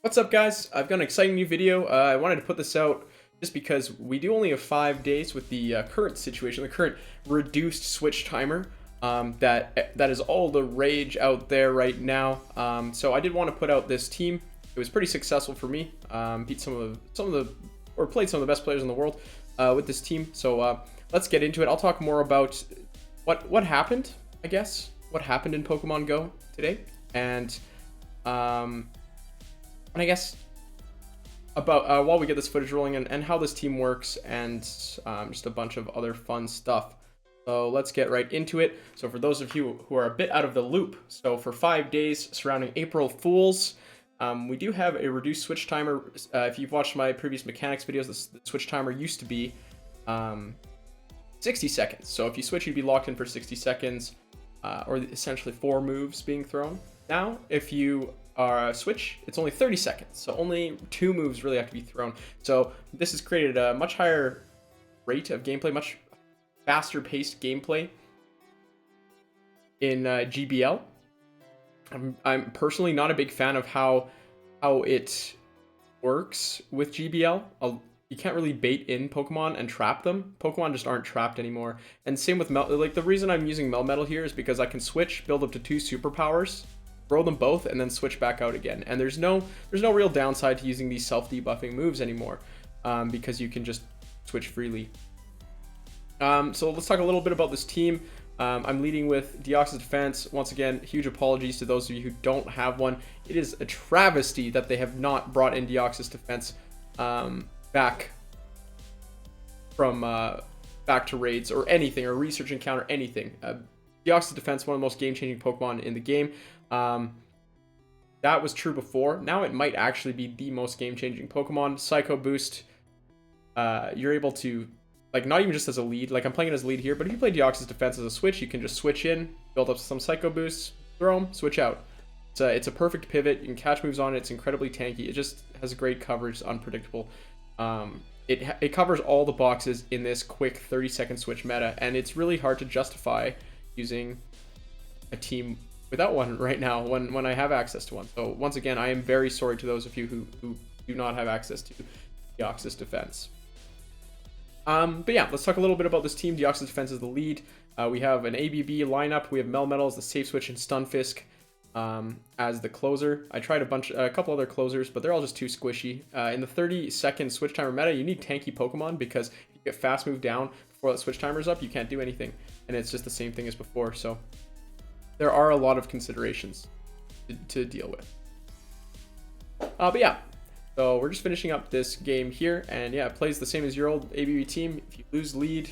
What's up, guys? I've got an exciting new video. I wanted to put this out just because we do only have 5 days with the current situation, the current reduced switch timer. That is all the rage out there right now. So I did want to put out this team. It was pretty successful for me. Beat played some of the best players in the world with this team. So let's get into it. I'll talk more about what happened, I guess, what happened in Pokemon Go today, and I guess about while we get this footage rolling and how this team works, and just a bunch of other fun stuff. So let's get right into it. So for those of you who are a bit out of the loop, so for 5 days surrounding April Fools, we do have a reduced switch timer. If you've watched my previous mechanics videos, the switch timer used to be 60 seconds. So if you switch, you'd be locked in for 60 seconds, or essentially 4 moves being thrown. Now, if you switch, it's only 30 seconds, so only 2 moves really have to be thrown. So this has created a much higher rate of gameplay, much faster paced gameplay in GBL. I'm personally not a big fan of how it works with GBL. You can't really bait in Pokemon and trap them. Pokemon just aren't trapped anymore. And same with the reason I'm using Melmetal here is because I can switch, build up to 2 superpowers, throw them both, and then switch back out again. And there's no real downside to using these self-debuffing moves anymore, because you can just switch freely. So let's talk a little bit about this team. I'm leading with Deoxys Defense. Once again, huge apologies to those of you who don't have one. It is a travesty that they have not brought in Deoxys Defense back to raids or anything, or research encounter, anything. Deoxys Defense, one of the most game-changing Pokemon in the game. That was true before. Now it might actually be the most game-changing Pokemon. Psycho Boost, you're able to, like, not even just as a lead, like I'm playing it as a lead here, but if you play Deoxys Defense as a switch, you can just switch in, build up some Psycho Boosts, throw them, switch out. It's a perfect pivot. You can catch moves on it. It's incredibly tanky. It just has great coverage. It's unpredictable. It covers all the boxes in this quick 30-second switch meta, and it's really hard to justify using a team without one right now when I have access to one. So once again, I am very sorry to those of you who do not have access to Deoxys Defense. But yeah, let's talk a little bit about this team. Deoxys Defense is the lead. We have an ABB lineup. We have Melmetal as the safe switch, and Stunfisk as the closer. I tried a couple other closers, but they're all just too squishy. In the 30-second switch timer meta, you need tanky Pokemon, because if you get fast move down before that switch timer's up, you can't do anything, and it's just the same thing as before. So there are a lot of considerations to deal with. But yeah, so we're just finishing up this game here, and yeah, it plays the same as your old ABB team. If you lose lead,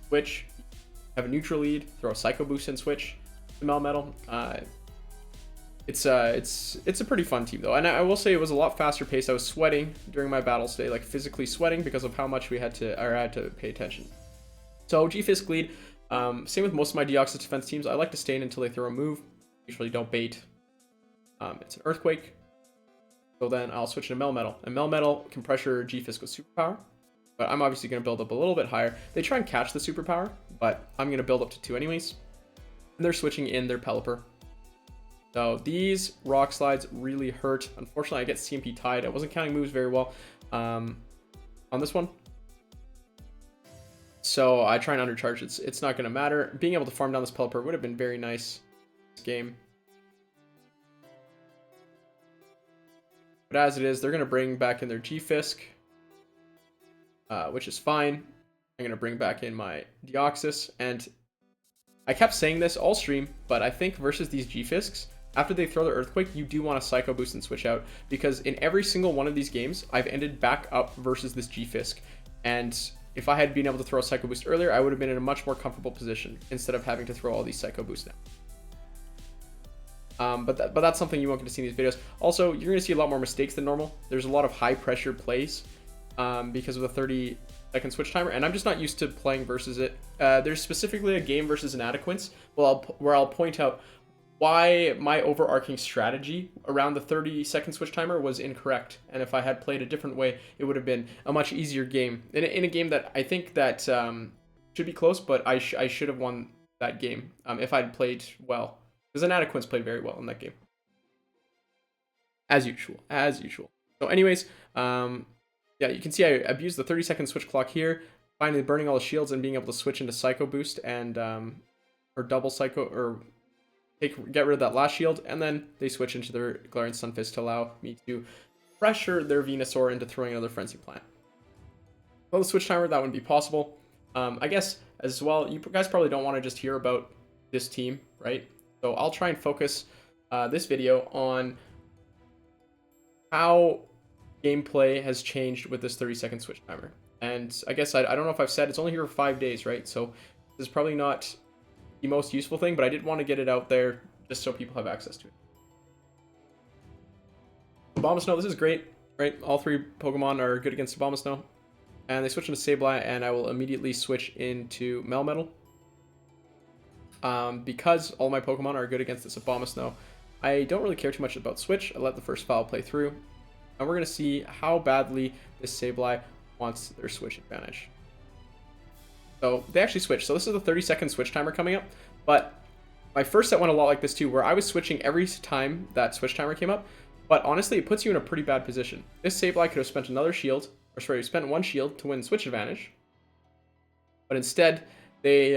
switch, have a neutral lead, throw a Psycho Boost and switch to Melmetal. It's a pretty fun team though, and I will say it was a lot faster paced. I was sweating during my battles today, like physically sweating, because of how much I had to pay attention. So G-Fisk lead. Same with most of my Deoxys Defense teams. I like to stay in until they throw a move. Usually don't bait. It's an Earthquake. So then I'll switch to Melmetal. And Melmetal can pressure G-Fisk with Superpower. But I'm obviously going to build up a little bit higher. They try and catch the Superpower, but I'm going to build up to 2 anyways. And they're switching in their Pelipper. So these Rock Slides really hurt. Unfortunately, I get CMP tied. I wasn't counting moves very well on this one. So I try and undercharge. It's not going to matter. Being able to farm down this Pelipper would have been very nice this game. But as it is, they're going to bring back in their G-Fisk, which is fine. I'm going to bring back in my Deoxys. And I kept saying this all stream, but I think versus these G-Fisks, after they throw their Earthquake, you do want a Psycho Boost and switch out. Because in every single one of these games, I've ended back up versus this G-Fisk. And if I had been able to throw a Psycho Boost earlier, I would have been in a much more comfortable position instead of having to throw all these Psycho Boosts now. But that's something you won't get to see in these videos. Also, you're going to see a lot more mistakes than normal. There's a lot of high pressure plays because of the 30-second switch timer, and I'm just not used to playing versus it. There's specifically a game versus Inadequates where I'll point out why my overarching strategy around the 30-second switch timer was incorrect, and if I had played a different way, it would have been a much easier game. In a game that I think that should be close, but I should have won that game if I'd played well, because Inadequates played very well in that game. as usual, as usual. So anyways, yeah, you can see I abused the 30-second switch clock here, finally burning all the shields and being able to switch into Psycho Boost and, or double Psycho, or get rid of that last shield, and then they switch into their Galarian Stunfisk to allow me to pressure their Venusaur into throwing another Frenzy Plant. Well, the switch timer, that wouldn't be possible. I guess, as well, you guys probably don't want to just hear about this team, right? So I'll try and focus this video on how gameplay has changed with this 30-second switch timer. And I guess I don't know if I've said, it's only here for 5 days, right? So this is probably not the most useful thing, but I did want to get it out there just so people have access to it. Abomasnow, this is great, right? All 3 Pokemon are good against Abomasnow. And they switch into Sableye, and I will immediately switch into Melmetal. Because all my Pokemon are good against this Abomasnow, I don't really care too much about Switch. I let the first foul play through. And we're going to see how badly this Sableye wants their Switch advantage. So they actually switched. So this is the 30-second switch timer coming up. But my first set went a lot like this too, where I was switching every time that switch timer came up. But honestly, it puts you in a pretty bad position. This Sableye could have spent another shield, or sorry, spent 1 shield to win switch advantage. But instead, they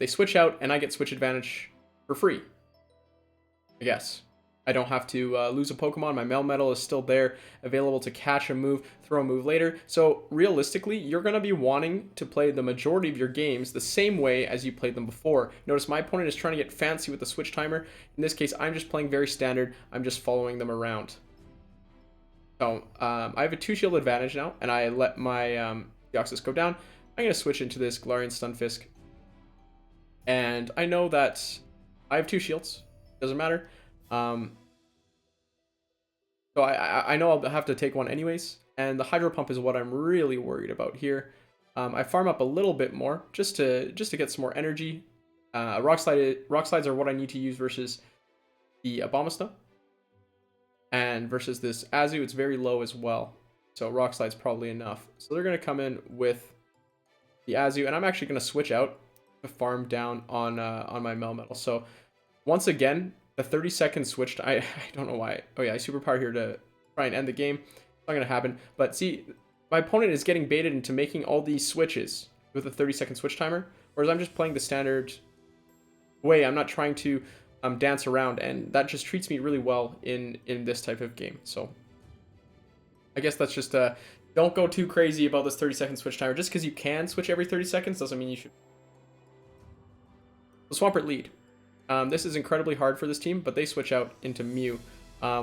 switch out, and I get switch advantage for free, I guess. I don't have to lose a Pokemon. My Melmetal is still there, available to catch a move, throw a move later. So realistically, you're going to be wanting to play the majority of your games the same way as you played them before. Notice my opponent is trying to get fancy with the switch timer. In this case, I'm just playing very standard. I'm just following them around. So I have a 2-shield advantage now, and I let my Deoxys go down. I'm going to switch into this Galarian Stunfisk. And I know that I have 2 shields. Doesn't matter. So I know I'll have to take one anyways, and the Hydro Pump is what I'm really worried about here. I farm up a little bit more just to get some more energy. Rock Slides are what I need to use versus the Abomasnow, and versus this Azu, it's very low as well. So Rock Slide's probably enough. So they're gonna come in with the Azu, and I'm actually gonna switch out to farm down on my Melmetal. So once again, the 30-second switch, I don't know why. Oh yeah, I superpower here to try and end the game. It's not going to happen. But see, my opponent is getting baited into making all these switches with a 30-second switch timer. Whereas I'm just playing the standard way. I'm not trying to dance around. And that just treats me really well in this type of game. So I guess that's just, don't go too crazy about this 30-second switch timer. Just because you can switch every 30 seconds doesn't mean you should. The Swampert lead. This is incredibly hard for this team, but they switch out into Mew,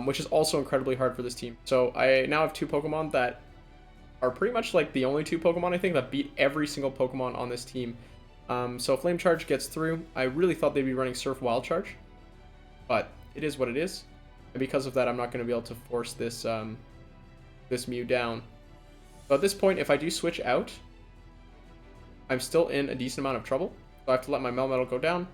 which is also incredibly hard for this team. So I now have 2 Pokemon that are pretty much like the only 2 Pokemon, I think, that beat every single Pokemon on this team. So Flame Charge gets through. I really thought they'd be running Surf Wild Charge, but it is what it is. And because of that, I'm not going to be able to force this, this Mew down. So at this point, if I do switch out, I'm still in a decent amount of trouble. So I have to let my Melmetal go down.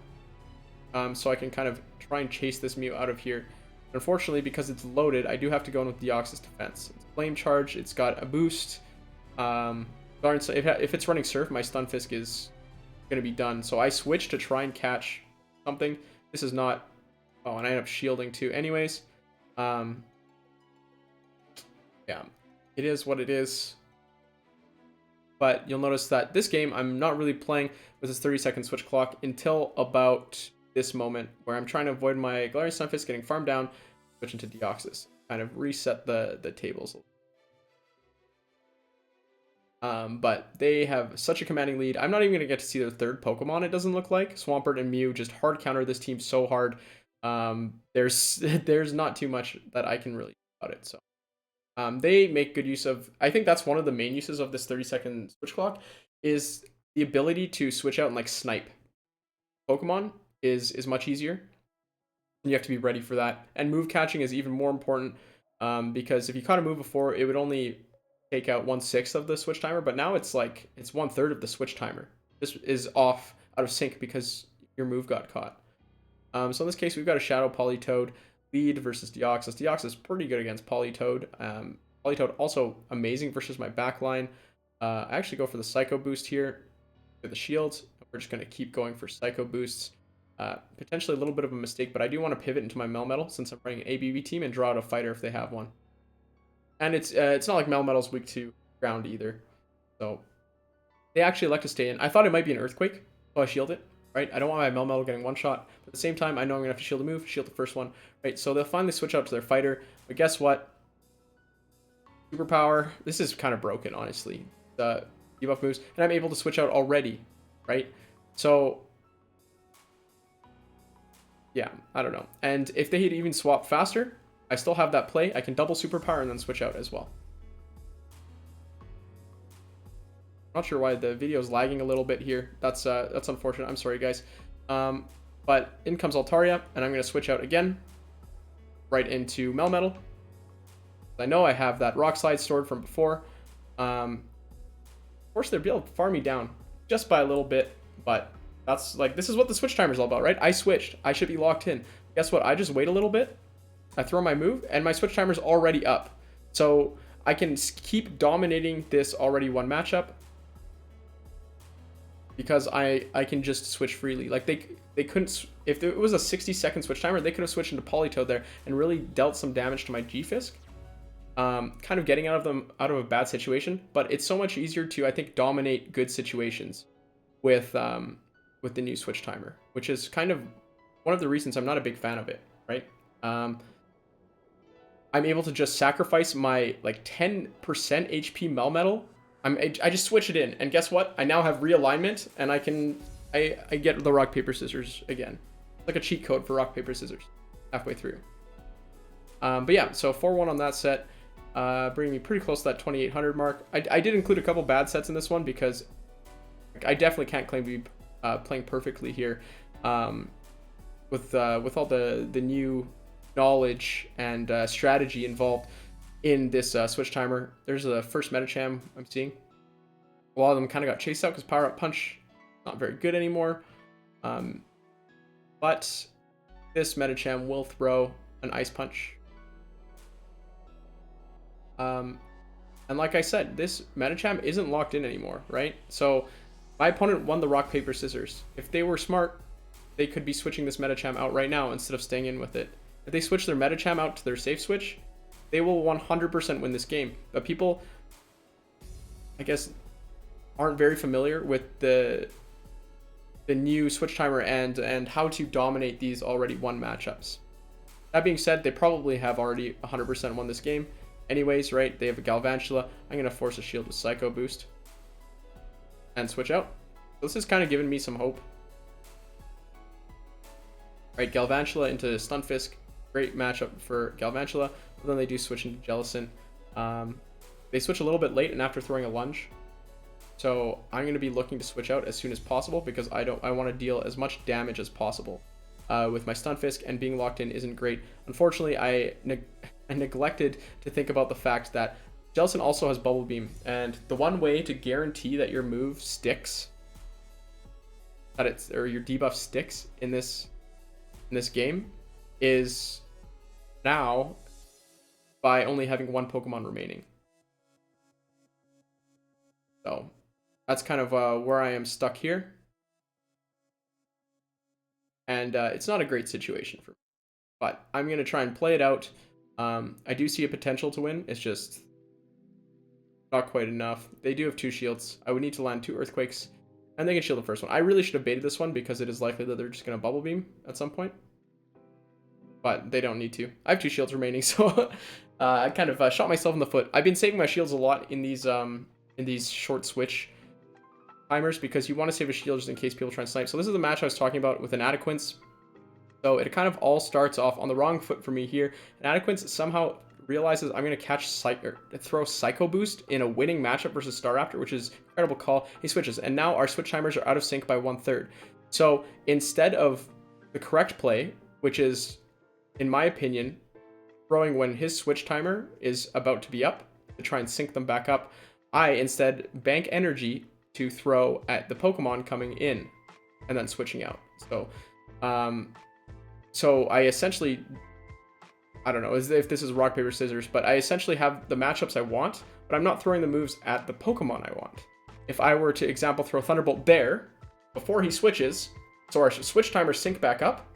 So I can kind of try and chase this Mew out of here. Unfortunately, because it's loaded, I do have to go in with Deoxys Defense. It's Flame Charge, it's got a boost. If it's running Surf, my Stunfisk is going to be done. So I switch to try and catch something. This is not... Oh, and I end up shielding too. Anyways, yeah, it is what it is. But you'll notice that this game, I'm not really playing with this 30-second switch clock until about this moment, where I'm trying to avoid my Galarian Stunfisk getting farmed down, switch into Deoxys, kind of reset the tables. But they have such a commanding lead. I'm not even going to get to see their 3rd Pokemon, it doesn't look like. Swampert and Mew just hard counter this team so hard. There's not too much that I can really do about it. So they make good use of... I think that's one of the main uses of this 30-second switch clock, is the ability to switch out and like snipe Pokemon is much easier. You have to be ready for that. And move catching is even more important, because if you caught a move before, it would only take out 1/6 of the switch timer, but now it's like it's 1/3 of the switch timer. This is off out of sync because your move got caught. So in this case, we've got a Shadow Politoed lead versus Deoxys. Deoxys is pretty good against Politoed. Politoed also amazing versus my backline. I actually go for the Psycho Boost here with the shields. We're just going to keep going for Psycho Boosts. Potentially a little bit of a mistake, but I do want to pivot into my Melmetal since I'm running an ABB team and draw out a fighter if they have one. And it's not like Melmetal's weak to ground either. So they actually elect to stay in. I thought it might be an Earthquake, so I shield it, right? I don't want my Melmetal getting one shot. But at the same time, I know I'm going to have to shield a move, shield the first one, right? So they'll finally switch out to their fighter. But guess what? Superpower. This is kind of broken, honestly. The debuff moves. And I'm able to switch out already, right? So yeah, I don't know. And if they had even swapped faster, I still have that play. I can double superpower and then switch out as well. Not sure why the video is lagging a little bit here. That's unfortunate. I'm sorry, guys. But in comes Altaria, and I'm going to switch out again right into Melmetal. I know I have that Rock Slide stored from before. Of course, they'll be able to farm me down just by a little bit, but that's like, this is what the switch timer is all about, right? I switched. I should be locked in. Guess what? I just wait a little bit. I throw my move, and my switch timer is already up. So I can keep dominating this already won matchup because I can just switch freely. Like they couldn't, if it was a 60-second switch timer, they could have switched into Politoed there and really dealt some damage to my G-Fisk. Kind of getting out of a bad situation, but it's so much easier to, I think, dominate good situations with the new switch timer, which is kind of one of the reasons I'm not a big fan of it, right? I'm able to just sacrifice my like 10% HP Melmetal. I just switch it in, and guess what? I now have realignment, and I get the rock paper scissors again. It's like a cheat code for rock paper scissors halfway through. But yeah, so 4-1 on that set, bringing me pretty close to that 2800 mark. I did include a couple bad sets in this one because I definitely can't claim to be playing perfectly here with all the new knowledge and strategy involved in this switch timer. There's the first Metacham I'm seeing. A lot of them kind of got chased out because Power Up Punch not very good anymore. But this Metacham will throw an Ice Punch. And like I said, this Metacham isn't locked in anymore, right? So my opponent won the rock, paper, scissors. If they were smart, they could be switching this Metacham out right now instead of staying in with it. If they switch their Metacham out to their safe switch, they will 100% win this game. But people, I guess, aren't very familiar with the new switch timer and how to dominate these already won matchups. That being said, they probably have already 100% won this game. Anyways, right, they have a Galvantula. I'm going to force a shield with Psycho Boost and switch out. So this is kind of giving me some hope. Right, Galvantula into Stunfisk. Great matchup for Galvantula. But then they do switch into Jellicent. They switch a little bit late and after throwing a lunge. So I'm going to be looking to switch out as soon as possible because I want to deal as much damage as possible with my Stunfisk, and being locked in isn't great. Unfortunately, I neglected to think about the fact that Jellicent also has Bubble Beam, and the one way to guarantee that your move sticks, or your debuff sticks in this game, is now by only having one Pokemon remaining. So that's kind of where I am stuck here, and it's not a great situation for me, but I'm gonna try and play it out. I do see a potential to win. It's just not quite enough. They do have 2 shields. I would need to land 2 Earthquakes, and they can shield the first one. I really should have baited this one because it is likely that they're just going to Bubble Beam at some point. But they don't need to. I have 2 shields remaining, so I kind of shot myself in the foot. I've been saving my shields a lot in these short switch timers because you want to save a shield just in case people try and snipe. So this is the match I was talking about with an Adequince. So it kind of all starts off on the wrong foot for me here. And Adequince somehow realizes I'm going to throw Psycho Boost in a winning matchup versus Staraptor, which is an incredible call. He switches, and now our switch timers are out of sync by 1/3. So instead of the correct play, which is, in my opinion, throwing when his switch timer is about to be up to try and sync them back up, I instead bank energy to throw at the Pokemon coming in and then switching out. So I essentially, I don't know if this is rock, paper, scissors, but I essentially have the matchups I want, but I'm not throwing the moves at the Pokemon I want. If I were to, example, throw Thunderbolt there before he switches, So our switch timer sync back up.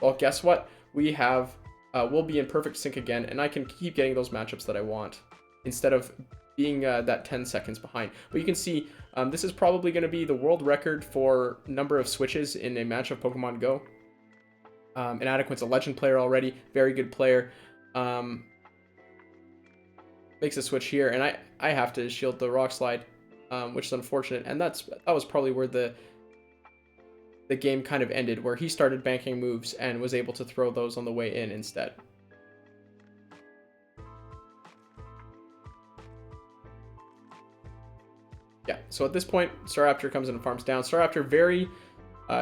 Well, guess what? We have, we'll be in perfect sync again, and I can keep getting those matchups that I want instead of being that 10 seconds behind. But you can see this is probably going to be the world record for number of switches in a match of Pokemon Go. Inadequate's a legend player already, very good player. Makes a switch here, and I have to shield the Rock Slide, which is unfortunate, and that was probably where the game kind of ended, where he started banking moves and was able to throw those on the way in instead. Yeah, so at this point, Staraptor comes in and farms down. Staraptor very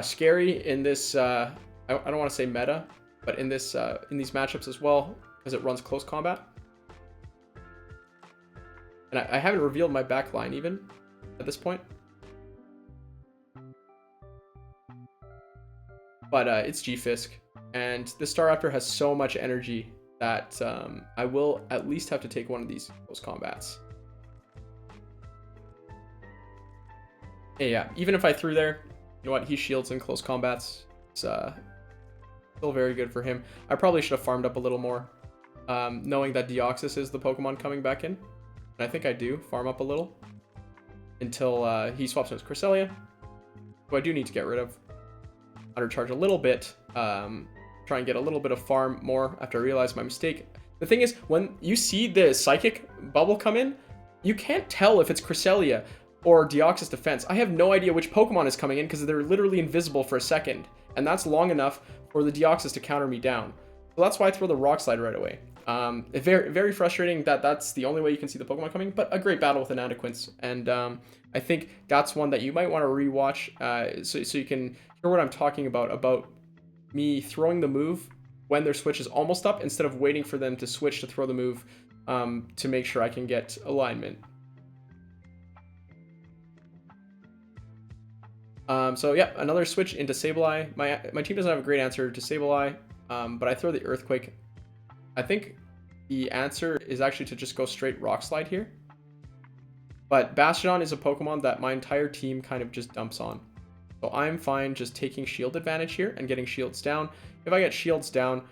scary in this, I don't want to say meta, but in this in these matchups as well, because it runs close combat. And I haven't revealed my back line even at this point. But it's G-Fisk, and this Staraptor has so much energy that I will at least have to take one of these close combats. Yeah, even if I threw there, you know what, he shields in close combats. It's still very good for him. I probably should have farmed up a little more, knowing that Deoxys is the Pokemon coming back in. And I think I do farm up a little until he swaps in his Cresselia, who I do need to get rid of. Undercharge a little bit, try and get a little bit of farm more after I realize my mistake. The thing is, when you see the Psychic bubble come in, you can't tell if it's Cresselia or Deoxys Defense. I have no idea which Pokemon is coming in because they're literally invisible for a second, and that's long enough for the Deoxys to counter me down. So that's why I throw the Rock Slide right away. Very, very frustrating that that's the only way you can see the Pokemon coming, but a great battle with Inadequates, and I think that's one that you might want to rewatch so you can hear what I'm talking about me throwing the move when their switch is almost up instead of waiting for them to switch to throw the move to make sure I can get alignment. So yeah, another switch into Sableye. My team doesn't have a great answer to Sableye, but I throw the Earthquake. I think the answer is actually to just go straight Rock Slide here. But Bastiodon is a Pokemon that my entire team kind of just dumps on. So I'm fine just taking shield advantage here and getting shields down. If I get shields down,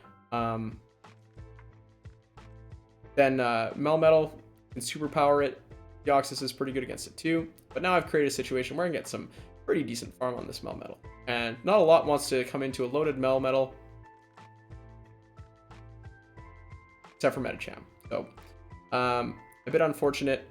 then Melmetal can superpower it. Deoxys is pretty good against it too. But now I've created a situation where I can get some pretty decent farm on this Melmetal. And not a lot wants to come into a loaded Melmetal, except for Medicham. So a bit unfortunate.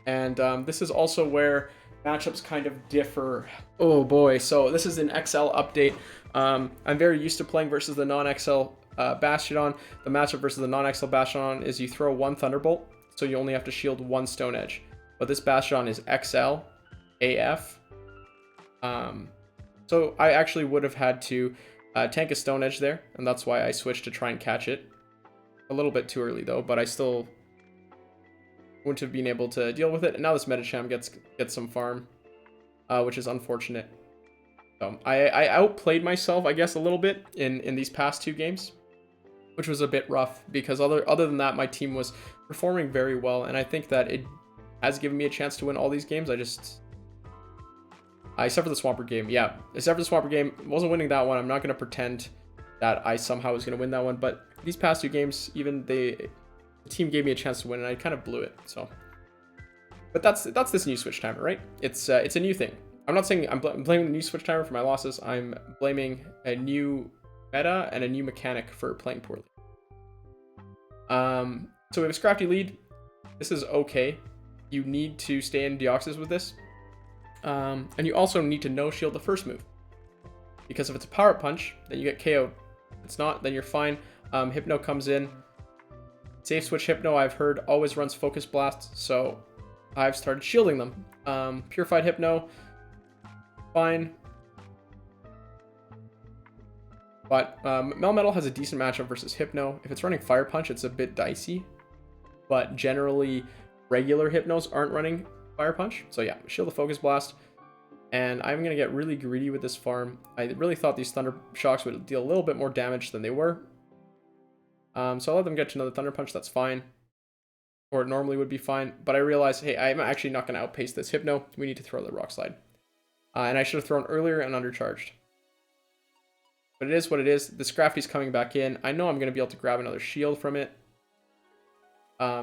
And this is also where matchups kind of differ. Oh boy, so this is an XL update. I'm very used to playing versus the non-XL Bastiodon. The matchup versus the non-XL Bastiodon is you throw one Thunderbolt, so you only have to shield one Stone Edge. But this Bastiodon is XL AF. So I actually would have had to tank a Stone Edge there, and that's why I switched to try and catch it. A little bit too early though, but I still wouldn't have been able to deal with it. And now this Medicham gets some farm, which is unfortunate. So I outplayed myself, I guess, a little bit in these past two games, which was a bit rough because other than that, my team was performing very well, and I think that it has given me a chance to win all these games. Except for the Swampert game. Yeah, except for the Swampert game, wasn't winning that one. I'm not going to pretend that I somehow was going to win that one, but these past two games, even the team gave me a chance to win, and I kind of blew it. So, but that's this new switch timer, right? It's a new thing. I'm not saying I'm blaming the new switch timer for my losses. I'm blaming a new meta and a new mechanic for playing poorly. So we have a Scrafty lead. This is okay. You need to stay in Deoxys with this. And you also need to no shield the first move, because if it's a power punch, then you get KO'd. If it's not, then you're fine. Hypno comes in. Safe switch Hypno, I've heard, always runs Focus Blast, so I've started shielding them. Purified Hypno, fine. But Melmetal has a decent matchup versus Hypno. If it's running Fire Punch, it's a bit dicey. But generally, regular Hypnos aren't running Fire Punch. So yeah, shield the Focus Blast. And I'm going to get really greedy with this farm. I really thought these Thunder Shocks would deal a little bit more damage than they were. So I'll let them get to another Thunder Punch, that's fine. Or it normally would be fine. But I realized, hey, I'm actually not going to outpace this Hypno. We need to throw the Rock Slide. And I should have thrown earlier and undercharged. But it is what it is. The Scrafty's coming back in. I know I'm going to be able to grab another shield from it.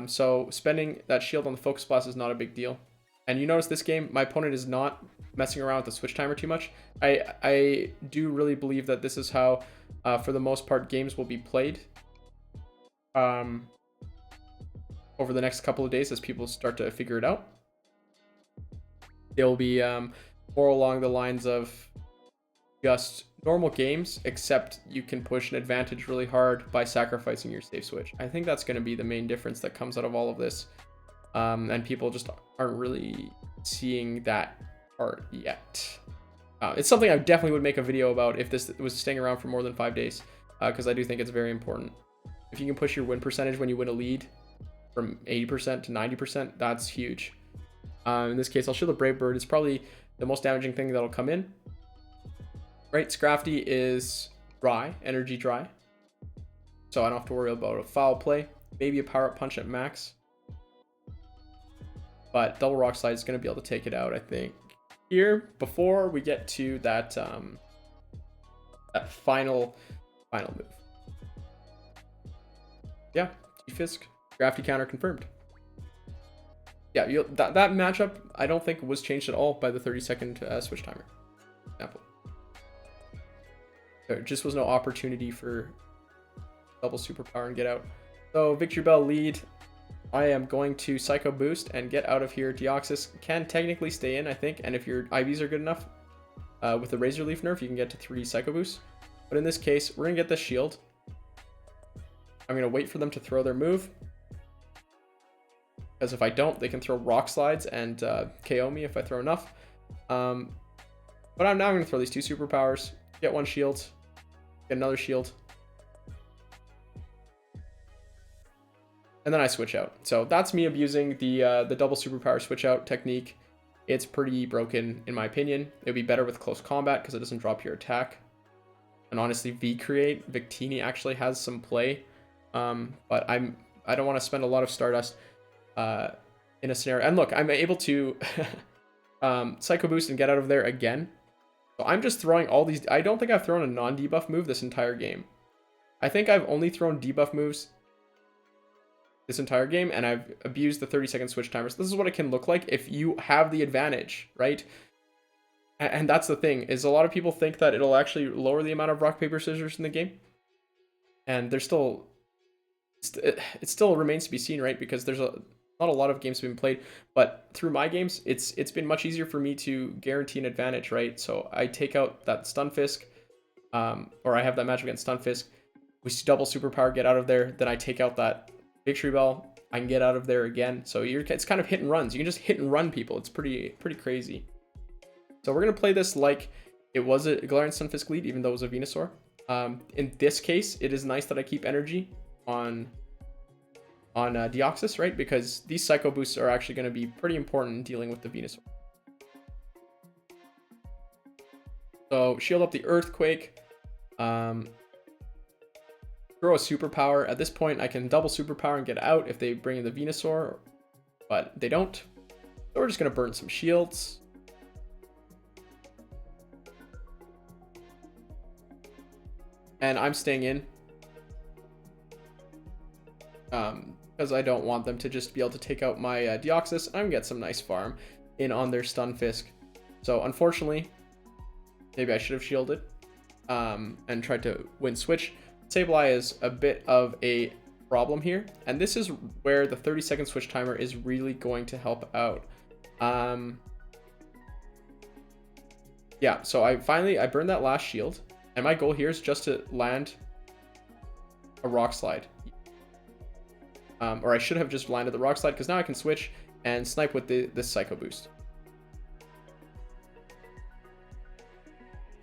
So spending that shield on the Focus Blast is not a big deal. And you notice this game, my opponent is not messing around with the switch timer too much. I do really believe that this is how, for the most part, games will be played over the next couple of days as people start to figure it out. They'll be more along the lines of just normal games, except you can push an advantage really hard by sacrificing your safe switch. I think that's going to be the main difference that comes out of all of this. And people just aren't really seeing that part yet. It's something I definitely would make a video about if this was staying around for more than 5 days, because I do think it's very important. If you can push your win percentage when you win a lead from 80% to 90%, that's huge. In this case, I'll show the Brave Bird. It's probably the most damaging thing that'll come in. Right, Scrafty is dry, energy dry. So I don't have to worry about a foul play. Maybe a power-up punch at max. But Double Rock Slide is going to be able to take it out, I think. Here, before we get to that, that final move. Yeah, G-Fisk, Scrafty counter confirmed. Yeah, that matchup, I don't think was changed at all by the 30-second switch timer. Example. There just was no opportunity for double superpower and get out. So Victreebel lead. I am going to Psycho Boost and get out of here. Deoxys can technically stay in, I think, and if your IVs are good enough, with the Razor Leaf nerf, you can get to 3 Psycho Boosts. But in this case, we're going to get the shield. I'm going to wait for them to throw their move. Because if I don't, they can throw Rock Slides and KO me if I throw enough. But I'm now going to throw these 2 superpowers, get 1 shield, get another shield. And then I switch out. So that's me abusing the double superpower switch out technique. It's pretty broken in my opinion. It would be better with close combat because it doesn't drop your attack. And honestly, Victini actually has some play. But I don't want to spend a lot of Stardust in a scenario. And look, I'm able to Psycho Boost and get out of there again. So I'm just throwing all these. I don't think I've thrown a non-debuff move this entire game. I think I've only thrown debuff moves this entire game, and I've abused the 30-second switch timer. So this is what it can look like if you have the advantage, right? And that's the thing, is a lot of people think that it'll actually lower the amount of rock, paper, scissors in the game. And there's still, it still remains to be seen, right? Because there's not a lot of games being played, but through my games, it's been much easier for me to guarantee an advantage, right? So I take out that Stunfisk, or I have that match against Stunfisk. We double superpower, get out of there. Then I take out that Victreebel, I can get out of there again. So it's kind of hit and runs. You can just hit and run people. It's pretty crazy. So we're gonna play this like it was a Galarian Stunfisk lead, even though it was a Venusaur. In this case, it is nice that I keep energy on Deoxys, right? Because these Psycho Boosts are actually going to be pretty important in dealing with the Venusaur. So shield up the Earthquake. Throw a superpower. At this point, I can double superpower and get out if they bring in the Venusaur, but they don't. So we're just going to burn some shields. And I'm staying in. Because I don't want them to just be able to take out my Deoxys. I'm going to get some nice farm in on their Stunfisk. So unfortunately, maybe I should have shielded and tried to win switch. Sableye is a bit of a problem here, and this is where the 30-second switch timer is really going to help out. Yeah, so I burned that last shield, and my goal here is just to land a Rock Slide. Or I should have just landed the Rock Slide, because now I can switch and snipe with this Psycho Boost.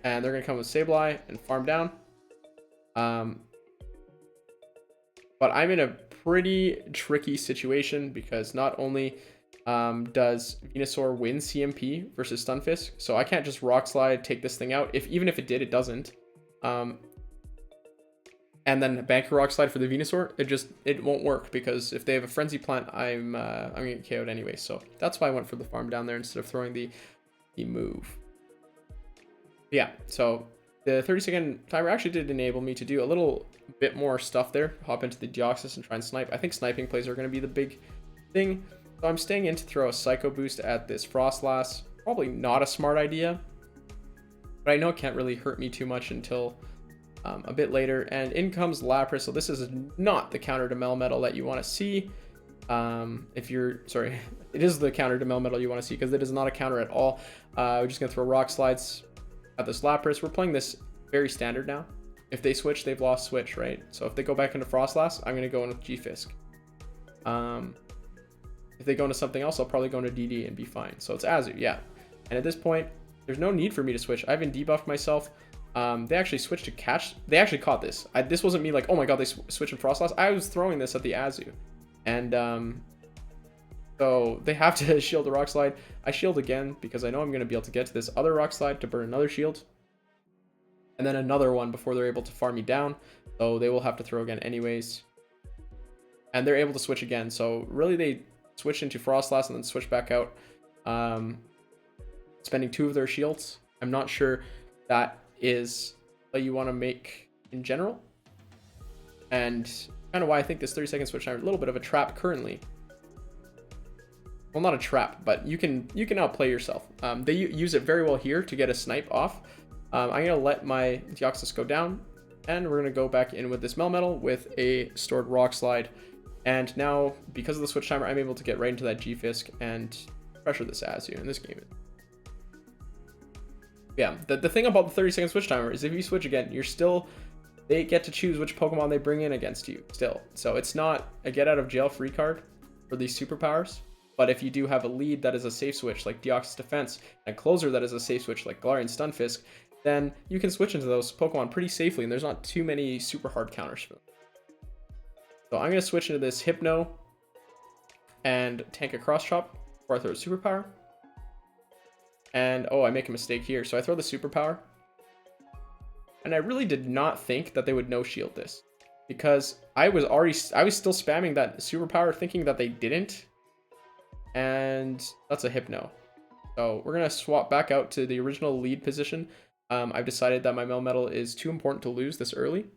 And they're going to come with Sableye and farm down. But I'm in a pretty tricky situation because not only does Venusaur win CMP versus Stunfisk, so I can't just Rock Slide, take this thing out. Even if it did, it doesn't. And then Banker Rock Slide for the Venusaur, it won't work because if they have a Frenzy Plant, I'm gonna get KO'd anyway. So that's why I went for the farm down there instead of throwing the move. Yeah, so the 30-second timer actually did enable me to do a little bit more stuff there. Hop into the Deoxys and try and snipe. I think sniping plays are going to be the big thing. So I'm staying in to throw a Psycho Boost at this Froslass. Probably not a smart idea, but I know it can't really hurt me too much until a bit later. And in comes Lapras. So this is not the counter to Melmetal that you want to see. If you're sorry, it is the counter to Melmetal you want to see because it is not a counter at all. We're just gonna throw Rock Slides at this Lapras. We're playing this very standard now. If they switch, they've lost switch, right? So if they go back into Froslass, I'm gonna go in with G-Fisk. If they go into something else, I'll probably go into DD and be fine. So it's Azu, yeah. And at this point, there's no need for me to switch. I haven't debuffed myself. They actually switched to catch. They actually caught this. This wasn't me like, oh my god, they switched in Froslass. I was throwing this at the Azu. And so they have to shield the Rock Slide. I shield again because I know I'm going to be able to get to this other Rock Slide to burn another shield. And then another one before they're able to farm me down. So they will have to throw again anyways. And they're able to switch again. So really they switch into Froslass and then switch back out. Spending 2 of their shields. I'm not sure that is what you want to make in general. And kind of why I think this 30-second switch is a little bit of a trap currently. Well, not a trap, but you can outplay yourself. They use it very well here to get a snipe off. I'm going to let my Deoxys go down, and we're going to go back in with this Melmetal with a stored Rock Slide. And now, because of the switch timer, I'm able to get right into that G-Fisk and pressure this Azu in this game. Yeah, the thing about the 30-second switch timer is if you switch again, you're still... They get to choose which Pokemon they bring in against you still. So it's not a get out of jail free card for these superpowers. But if you do have a lead that is a safe switch like Deoxys Defense and a closer that is a safe switch like Galarian Stunfisk, then you can switch into those Pokemon pretty safely and there's not too many super hard counters for them. So I'm going to switch into this Hypno and tank a Cross Chop before I throw a superpower. And oh, I make a mistake here. So I throw the superpower. And I really did not think that they would no-shield this because I was still spamming that superpower thinking that they didn't. And that's a Hypno. So we're going to swap back out to the original lead position. I've decided that my Melmetal is too important to lose this early.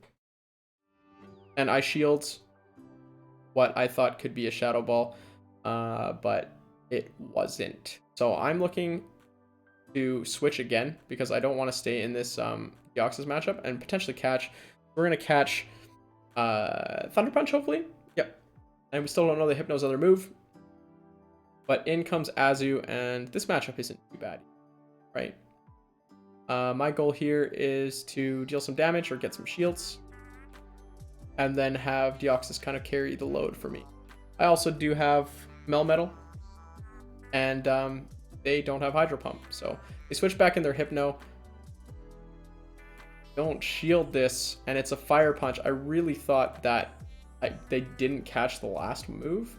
And I shield what I thought could be a Shadow Ball, but it wasn't. So I'm looking to switch again because I don't want to stay in this Deoxys matchup and potentially catch. We're going to catch Thunder Punch, hopefully. Yep. And we still don't know the Hypno's other move. But in comes Azu, and this matchup isn't too bad, right? My goal here is to deal some damage or get some shields. And then have Deoxys kind of carry the load for me. I also do have Melmetal. And they don't have Hydro Pump. So they switch back in their Hypno. Don't shield this, and it's a Fire Punch. I really thought that they didn't catch the last move.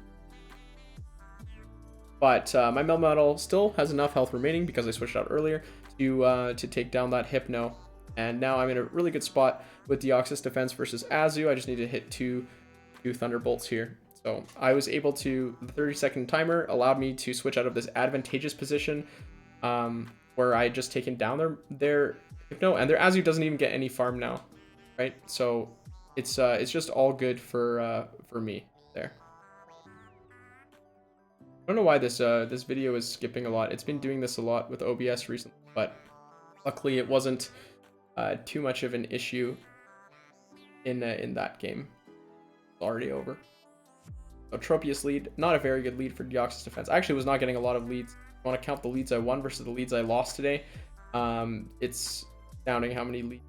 But my Melmetal still has enough health remaining because I switched out earlier to take down that Hypno. And now I'm in a really good spot with Deoxys Defense versus Azu. I just need to hit two Thunderbolts here. So I was able to, the 30-second timer allowed me to switch out of this advantageous position where I had just taken down their Hypno, and their Azu doesn't even get any farm now, right? So it's just all good for me there. I don't know why this video is skipping a lot. It's been doing this a lot with OBS recently, but luckily it wasn't too much of an issue in that game. It's already over. So Tropius lead, not a very good lead for Deoxys Defense. I actually was not getting a lot of leads. I want to count the leads I won versus the leads I lost today. It's astounding how many leads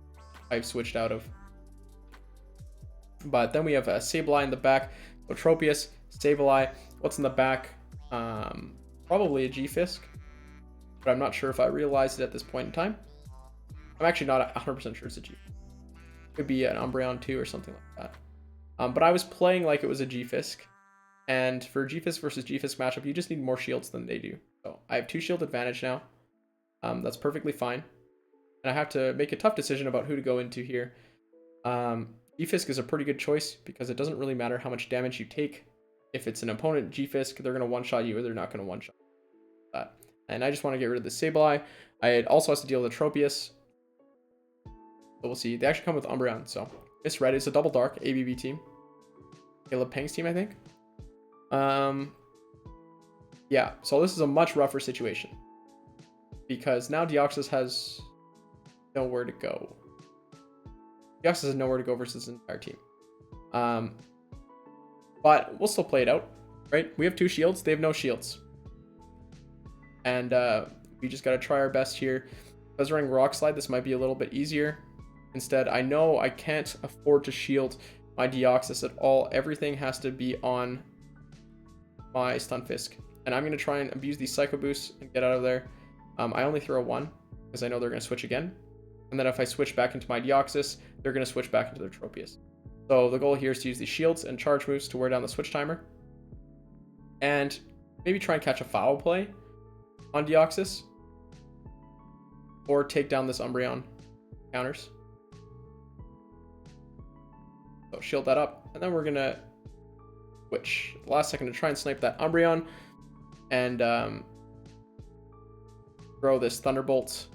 I've switched out of. But then we have a Sableye in the back. So Tropius, Sableye. What's in the back? Probably a G-Fisk, but I'm not sure if I realized it at this point in time. I'm actually not 100% sure it's a G-Fisk. Could be an Umbreon 2 or something like that. But I was playing like it was a G-Fisk, and for G-Fisk versus G-Fisk matchup, you just need more shields than they do. So I have 2 shield advantage now. That's perfectly fine. And I have to make a tough decision about who to go into here. G-Fisk is a pretty good choice because it doesn't really matter how much damage you take. If it's an opponent G-Fisk, they're going to one-shot you or they're not going to one-shot that. And I just want to get rid of the Sableye. I also has to deal with the Tropius. But we'll see. They actually come with Umbreon, so it's red. It's a double dark ABB team. Caleb Peng's team, I think. Yeah, so this is a much rougher situation because now Deoxys has nowhere to go. Deoxys has nowhere to go versus his entire team. But we'll still play it out, right? We have 2 shields. They have no shields. And we just got to try our best here. Because running Rock Slide, this might be a little bit easier. Instead, I know I can't afford to shield my Deoxys at all. Everything has to be on my Stunfisk. And I'm going to try and abuse these Psycho Boosts and get out of there. I only throw a 1 because I know they're going to switch again. And then if I switch back into my Deoxys, they're going to switch back into their Tropius. So the goal here is to use these shields and charge moves to wear down the switch timer. And maybe try and catch a foul play on Deoxys. Or take down this Umbreon counters. So shield that up. And then we're going to switch the last second to try and snipe that Umbreon. And throw this Thunderbolt.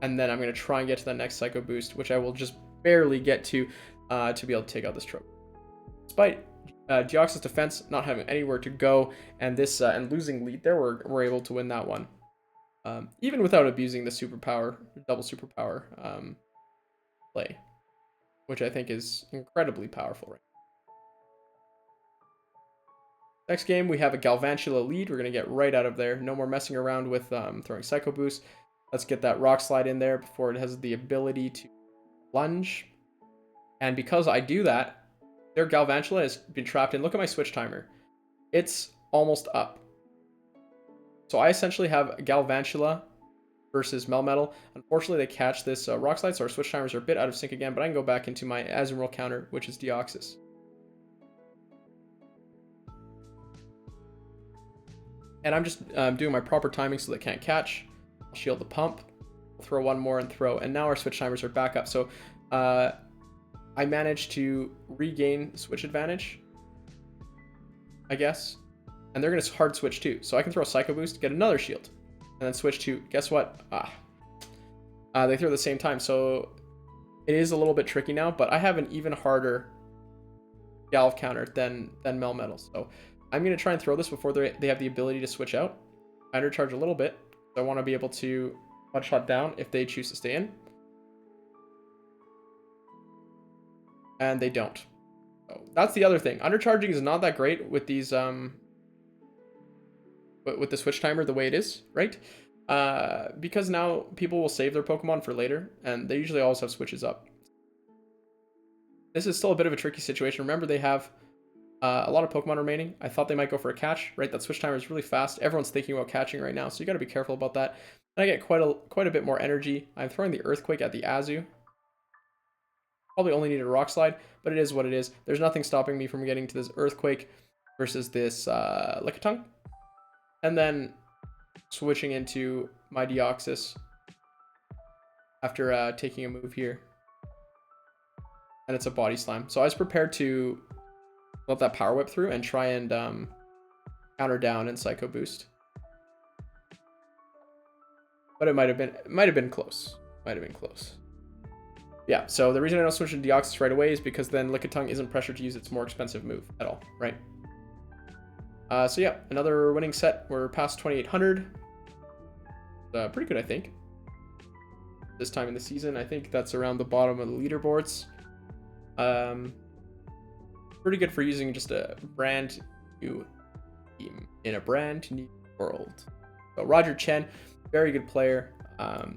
And then I'm going to try and get to the next Psycho Boost, which I will just barely get to be able to take out this trope. Despite Deoxys Defense not having anywhere to go and this and losing lead there, we're able to win that one. Even without abusing the superpower, double superpower play, which I think is incredibly powerful right now. Next game, we have a Galvantula lead. We're going to get right out of there. No more messing around with throwing Psycho Boost. Let's get that Rock Slide in there before it has the ability to lunge. And because I do that, their Galvantula has been trapped in. Look at my switch timer. It's almost up. So I essentially have Galvantula versus Melmetal. Unfortunately, they catch this Rock Slide, so our switch timers are a bit out of sync again, but I can go back into my Azumarill counter, which is Deoxys. And I'm just doing my proper timing so they can't catch. I'll shield the pump, throw 1 more and throw, and now our switch timers are back up. So I managed to regain switch advantage, I guess. And they're going to hard switch too. So I can throw a Psycho Boost, get another shield, and then switch to, guess what? They throw at the same time. So it is a little bit tricky now, but I have an even harder Galv counter than Melmetal. So I'm going to try and throw this before they have the ability to switch out. I undercharge a little bit. I want to be able to one shot down if they choose to stay in. And they don't. So that's the other thing. Undercharging is not that great with these with the switch timer the way it is, right? Because now people will save their Pokemon for later, and they usually always have switches up. This is still a bit of a tricky situation. Remember, they have a lot of Pokemon remaining. I thought they might go for a catch, right? That switch timer is really fast. Everyone's thinking about catching right now, so you got to be careful about that. And I get quite a bit more energy. I'm throwing the Earthquake at the Azu. Probably only needed a Rock Slide, but it is what it is. There's nothing stopping me from getting to this Earthquake versus this Lickitung. And then switching into my Deoxys after taking a move here. And it's a Body Slam. So I was prepared to let that Power Whip through and try and counter down and Psycho Boost. But it might have been close. Might have been close. Yeah, so the reason I don't switch to Deoxys right away is because then Lickitung isn't pressured to use its more expensive move at all, right? So yeah, another winning set. We're past 2,800. Pretty good, I think. This time in the season, I think that's around the bottom of the leaderboards. Pretty good for using just a brand new team in a brand new world. So Roger Chen, very good player.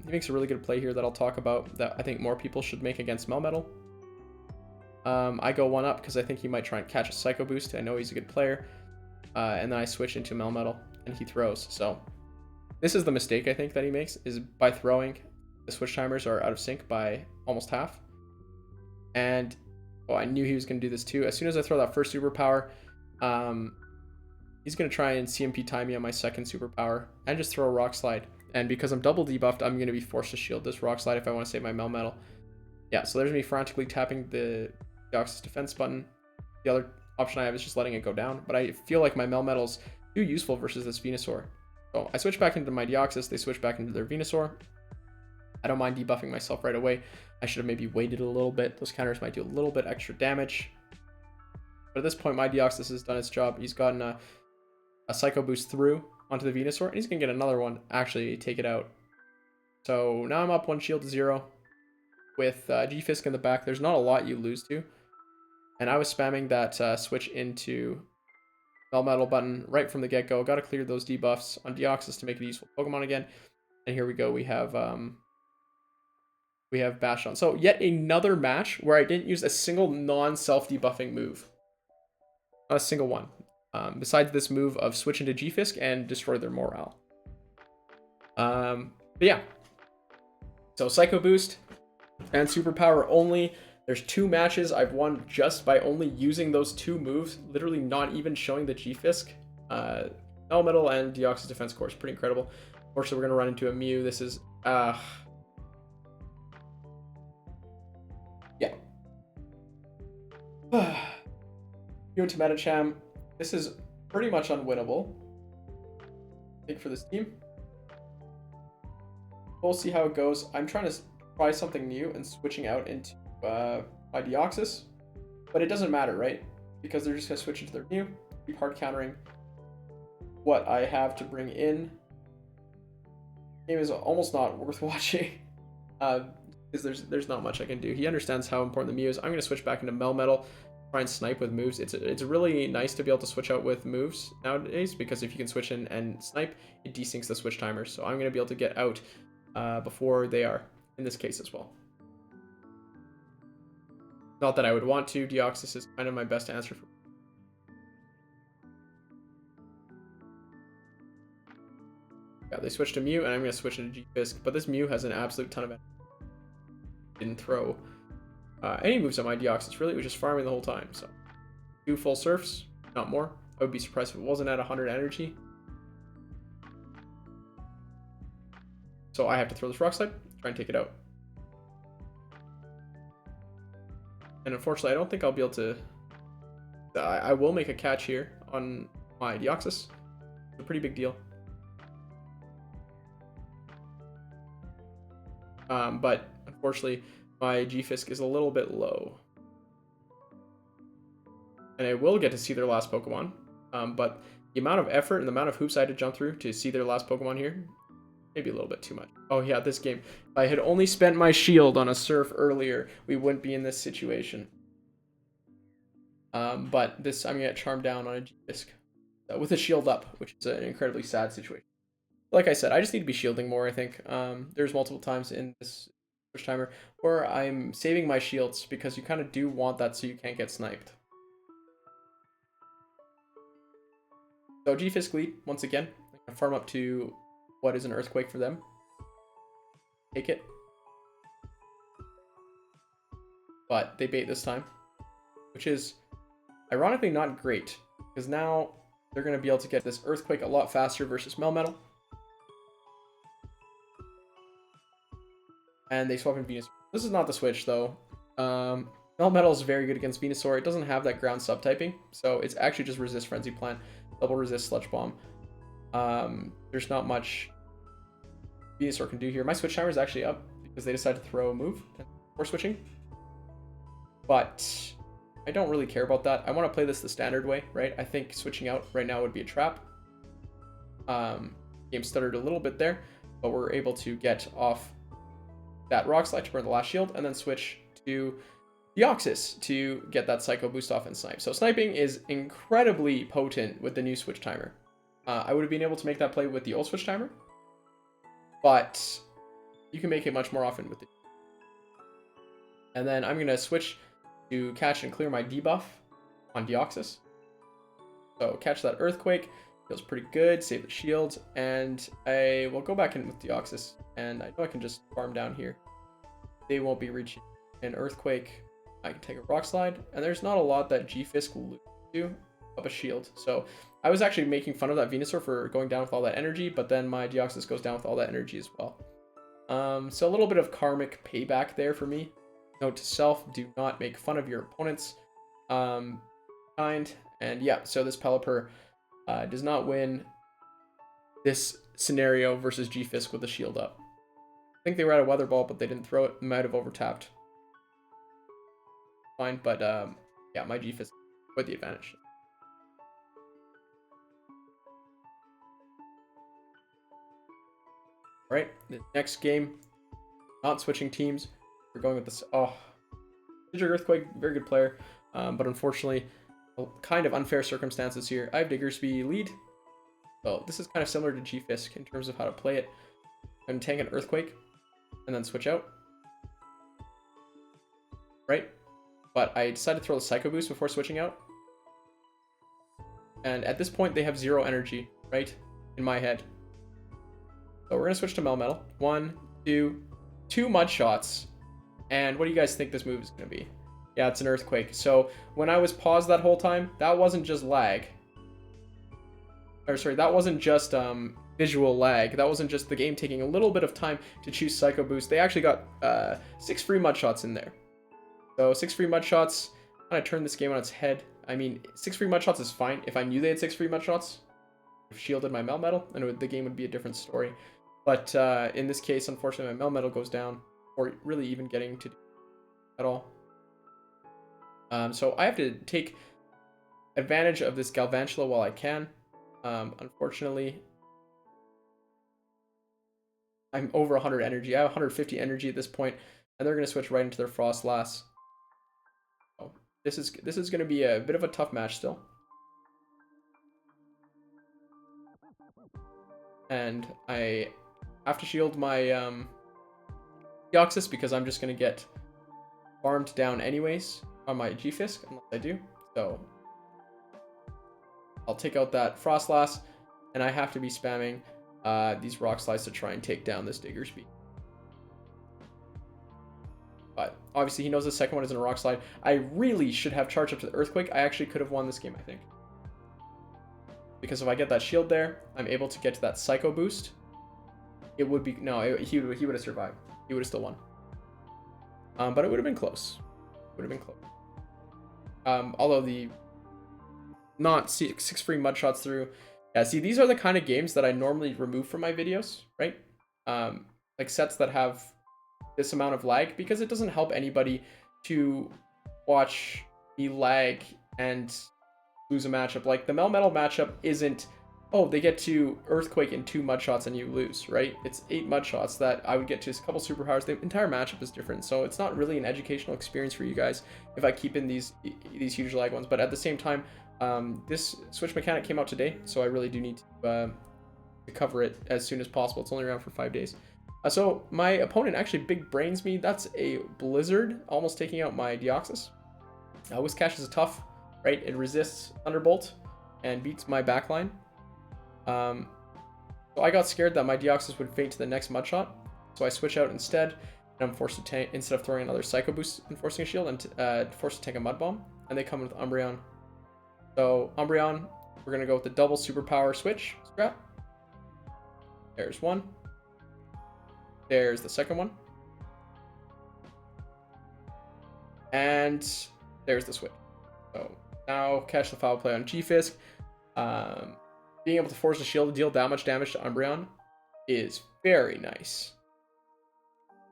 He makes a really good play here that I'll talk about that I think more people should make against Melmetal. I go 1-up because I think he might try and catch a Psycho Boost. I know he's a good player. And then I switch into Melmetal and he throws. So this is the mistake I think that he makes, is by throwing, the switch timers are out of sync by almost half. And oh, I knew he was going to do this too. As soon as I throw that first superpower, he's going to try and CMP time me on my second superpower and just throw a Rock Slide. And because I'm double debuffed, I'm going to be forced to shield this Rock Slide if I want to save my Melmetal. Yeah, so there's me frantically tapping the Deoxys Defense button. The other option I have is just letting it go down, but I feel like my Melmetal's too useful versus this Venusaur. So I switch back into my Deoxys, they switch back into their Venusaur. I don't mind debuffing myself right away. I should have maybe waited a little bit. Those counters might do a little bit extra damage. But at this point, my Deoxys has done its job. He's gotten a Psycho Boost through onto the Venusaur, and he's going to get another one, actually take it out. So now I'm up 1 shield to 0 with G-Fisk in the back. There's not a lot you lose to. And I was spamming that switch into Melmetal button right from the get-go. Got to clear those debuffs on Deoxys to make it a useful Pokemon again. And here we go. We have Bastiodon. So yet another match where I didn't use a single non-self-debuffing move. Not a single one. Besides this move of switch into G-Fisk and destroy their morale. But yeah. So Psycho Boost and Superpower only. There's 2 matches I've won just by only using those 2 moves. Literally not even showing the G-Fisk. Melmetal and Deoxys Defense course. Pretty incredible. Unfortunately, we're going to run into a Mew. This is... yeah. Mew into Metacham. This is pretty much unwinnable, I think, for this team. We'll see how it goes. I'm trying to try something new and switching out into my Deoxys, but it doesn't matter, right? Because they're just going to switch into their Mew, keep hard countering what I have to bring in. The game is almost not worth watching because there's not much I can do. He understands how important the Mew is. I'm going to switch back into Melmetal. Try and snipe with moves. It's really nice to be able to switch out with moves nowadays, because if you can switch in and snipe, it desyncs the switch timers. So I'm going to be able to get out before they are, in this case as well. Not that I would want to. Deoxys is kind of my best answer for... Yeah, they switched to Mew, and I'm going to switch into G-Fisk, but this Mew has an absolute ton of energy. Didn't throw any moves on my Deoxys, really. It was just farming the whole time. So 2 full surfs, not more. I would be surprised if it wasn't at 100 energy. So I have to throw this Rock Slide, try and take it out. And unfortunately, I don't think I'll be able to... I will make a catch here on my Deoxys. It's a pretty big deal. But unfortunately, my G-Fisk is a little bit low. And I will get to see their last Pokemon. But the amount of effort and the amount of hoops I had to jump through to see their last Pokemon here, maybe a little bit too much. Oh yeah, this game. If I had only spent my shield on a Surf earlier, we wouldn't be in this situation. But this, I'm going to get Charmed down on a G-Fisk with a shield up, which is an incredibly sad situation. Like I said, I just need to be shielding more, I think. There's multiple times in this switch timer where I'm saving my shields, because you kind of do want that so you can't get sniped. So G-Fisk lead, once again. I'm going to farm up to what is an Earthquake for them. Take it. But they bait this time, which is ironically not great, because now they're going to be able to get this Earthquake a lot faster versus Melmetal. And they swap in Venusaur. This is not the switch, though. Melmetal is very good against Venusaur. It doesn't have that ground subtyping, so it's actually just resist Frenzy Plant, double resist Sludge Bomb. There's not much Venusaur can do here. My switch timer is actually up because they decided to throw a move before switching. But I don't really care about that. I want to play this the standard way, right? I think switching out right now would be a trap. Game stuttered a little bit there, but we're able to get off that Rock Slide to burn the last shield, and then switch to Deoxys to get that Psycho Boost off and snipe. So sniping is incredibly potent with the new switch timer. I would have been able to make that play with the old switch timer, but you can make it much more often with it. And then I'm going to switch to catch and clear my debuff on Deoxys. So catch that Earthquake. Feels pretty good. Save the shield. And I will go back in with Deoxys. And I know I can just farm down here. They won't be reaching an Earthquake. I can take a Rock Slide. And there's not a lot that G-Fisk will do up a shield. So I was actually making fun of that Venusaur for going down with all that energy. But then my Deoxys goes down with all that energy as well. So a little bit of karmic payback there for me. Note to self, do not make fun of your opponents. And yeah, so this Pelipper does not win this scenario versus G-Fisk with the shield up. think they were at a Weather Ball, but they didn't throw it. They might have overtapped. Fine, but yeah, my G-Fisk with the advantage. All right, the next game, not switching teams. We're going with this. Oh, Digital Earthquake, very good player, but unfortunately, kind of unfair circumstances here. I have Diggersby lead. So this is kind of similar to G-Fisk in terms of how to play it. I'm tank an Earthquake and then switch out. Right? But I decided to throw the Psycho Boost before switching out. And at this point, they have 0 energy, right? In my head. So we're going to switch to Melmetal. 1, 2, 2 Mud Shots. And what do you guys think this move is going to be? Yeah, it's an Earthquake. So when I was paused that whole time, that wasn't just lag. Or sorry, that wasn't just visual lag. That wasn't just the game taking a little bit of time to choose Psycho Boost. They actually got 6 free Mud Shots in there. So 6 free Mud Shots kind of turned this game on its head. I mean, 6 free Mud Shots is fine. If I knew they had 6 free Mud Shots, I've shielded my Melmetal, and the game would be a different story. But in this case, unfortunately, my Melmetal goes down, or really even getting to do at all. So I have to take advantage of this Galvantula while I can. Unfortunately, I'm over 100 energy. I have 150 energy at this point, and they're going to switch right into their Froslass. So this is going to be a bit of a tough match still. And I have to shield my Deoxys because I'm just going to get farmed down anyways on my G-Fisk, unless I do. So I'll take out that Froslass, and I have to be spamming these Rock Slides to try and take down this Diggersby. But obviously he knows the second one isn't a Rock Slide. I really should have charged up to the Earthquake. I actually could have won this game, I think. Because if I get that shield there, I'm able to get to that Psycho Boost. It would be... No, he would have survived. He would have still won. But it would have been close. It would have been close. Although the... Not 6 free Mud Shots through. Yeah, see, these are the kind of games that I normally remove from my videos, right? Like sets that have this amount of lag, because it doesn't help anybody to watch me lag and lose a matchup. Like the Melmetal matchup isn't, oh, they get to Earthquake in 2 Mud Shots and you lose, right? It's 8 Mud Shots that I would get to a couple superpowers. The entire matchup is different, so it's not really an educational experience for you guys if I keep in these huge lag ones. But at the same time, this switch mechanic came out today, so I really do need to cover it as soon as possible. It's only around for 5 days. So my opponent actually big brains me. That's a Blizzard, almost taking out my Deoxys. Whiscash is tough, right? It resists Thunderbolt and beats my backline. So I got scared that my Deoxys would faint to the next Mud Shot, so I switch out instead, and I'm forced to tank, instead of throwing another Psycho Boost and forcing a shield, and forced to take a Mud Bomb, and they come with Umbreon. So Umbreon, we're gonna go with the double superpower switch scrap. There's one. There's the second one. And there's the switch. So now catch the foul play on G-Fisk. Being able to force a shield to deal that much damage to Umbreon is very nice.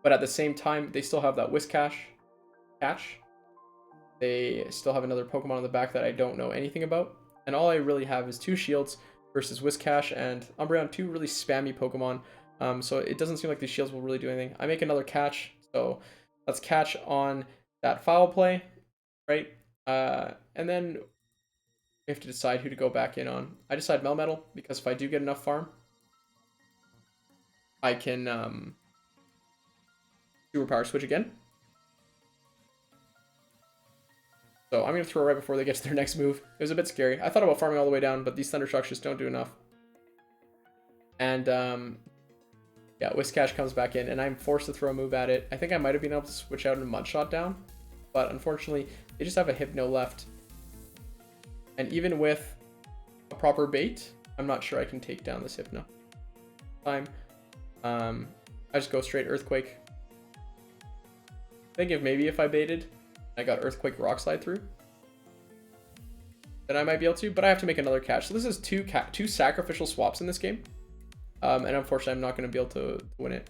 But at the same time, they still have that Whiscash catch. They still have another Pokemon on the back that I don't know anything about. And all I really have is 2 shields versus Whiscash and Umbreon, 2 really spammy Pokemon. So it doesn't seem like these shields will really do anything. I make another catch. So let's catch on that foul play, right? And then we have to decide who to go back in on. I decide Melmetal, because if I do get enough farm, I can superpower switch again. So I'm going to throw right before they get to their next move. It was a bit scary. I thought about farming all the way down, but these Thunderstrucks just don't do enough. And yeah, Whiscash comes back in, and I'm forced to throw a move at it. I think I might have been able to switch out a Mud Shot down, but unfortunately, they just have a Hypno left. And even with a proper bait, I'm not sure I can take down this Hypno. I just go straight Earthquake. I think if I baited, I got Earthquake Rock Slide through, then I might be able to, but I have to make another catch. So this is two sacrificial swaps in this game. And unfortunately, I'm not going to be able to win it.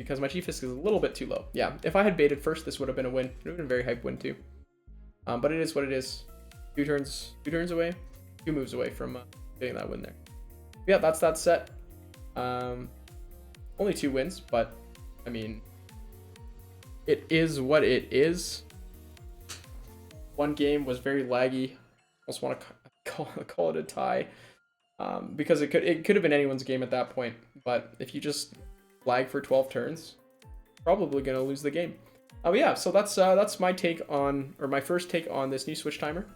because my G-Fisk is a little bit too low. Yeah, if I had baited first, this would have been a win. It would have been a very hype win too. But it is what it is. Two turns away, 2 moves away from getting that win there. Yeah, that's that set. Only 2 wins, but I mean, it is what it is. One game was very laggy. Almost want to call it a tie, because it could have been anyone's game at that point. But if you just lag for 12 turns, probably gonna lose the game. But yeah, so that's my take on, or my first take on this new Switch timer.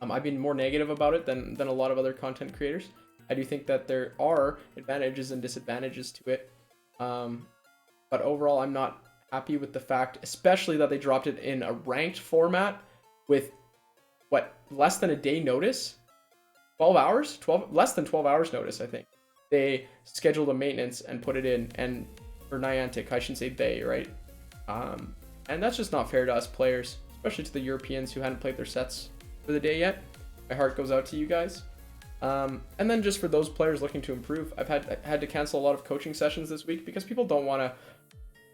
I've been more negative about it than a lot of other content creators. I do think that there are advantages and disadvantages to it, but overall, I'm not happy with the fact, especially that they dropped it in a ranked format with what, less than a day notice, 12 hours, less than 12 hours notice. I think they scheduled a maintenance and put it in, and for Niantic, I shouldn't say they, right? And that's just not fair to us players, especially to the Europeans who hadn't played their sets for the day yet. My heart goes out to you guys. And then just for those players looking to improve, I've had to cancel a lot of coaching sessions this week because people don't want to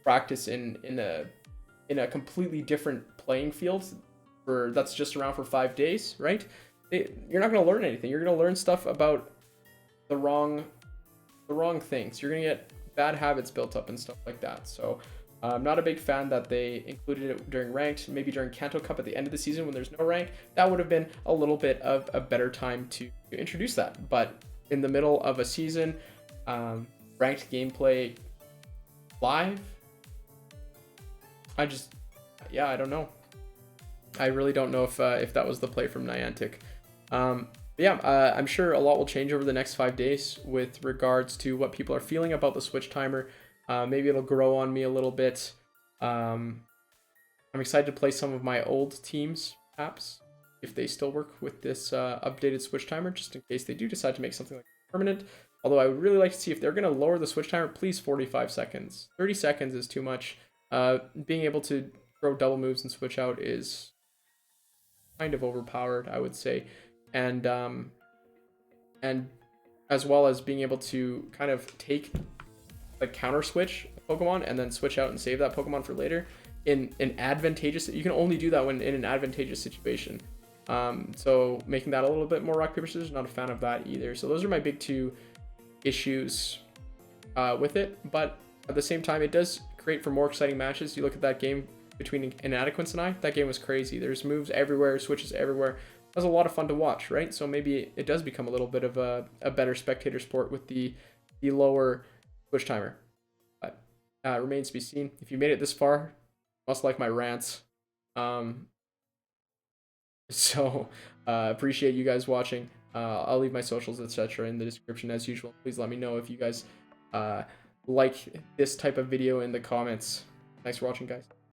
practice in a completely different playing field that's just around for 5 days, right? You're not going to learn anything. You're going to learn stuff about the wrong things. You're going to get bad habits built up and stuff like that. So I'm not a big fan that they included it during ranked. Maybe during Kanto Cup at the end of the season when there's no rank, that would have been a little bit of a better time to introduce that. But in the middle of a season, ranked gameplay live, I don't know. I really don't know if that was the play from Niantic. I'm sure a lot will change over the next 5 days with regards to what people are feeling about the Switch timer. Maybe it'll grow on me a little bit. I'm excited to play some of my old teams, perhaps, if they still work with this updated Switch timer, just in case they do decide to make something like permanent. Although I would really like to see if they're going to lower the Switch timer, please 45 seconds. 30 seconds is too much. Being able to throw double moves and switch out is kind of overpowered, I would say. And as well as being able to kind of take a counter switch Pokemon and then switch out and save that Pokemon for later in an advantageous, you can only do that when in an advantageous situation. So making that a little bit more rock paper scissors, not a fan of that either. So those are my big 2 issues with it, but at the same time it does create for more exciting matches. You look at that game between Inadequance and I, that game was crazy. There's moves everywhere, switches everywhere. It was a lot of fun to watch, right? So maybe it does become a little bit of a better spectator sport with the lower Switch timer. But remains to be seen. If you made it this far, must like my rants. Appreciate you guys watching. I'll leave my socials, etc. in the description as usual. Please let me know if you guys like this type of video in the comments. Thanks for watching, guys.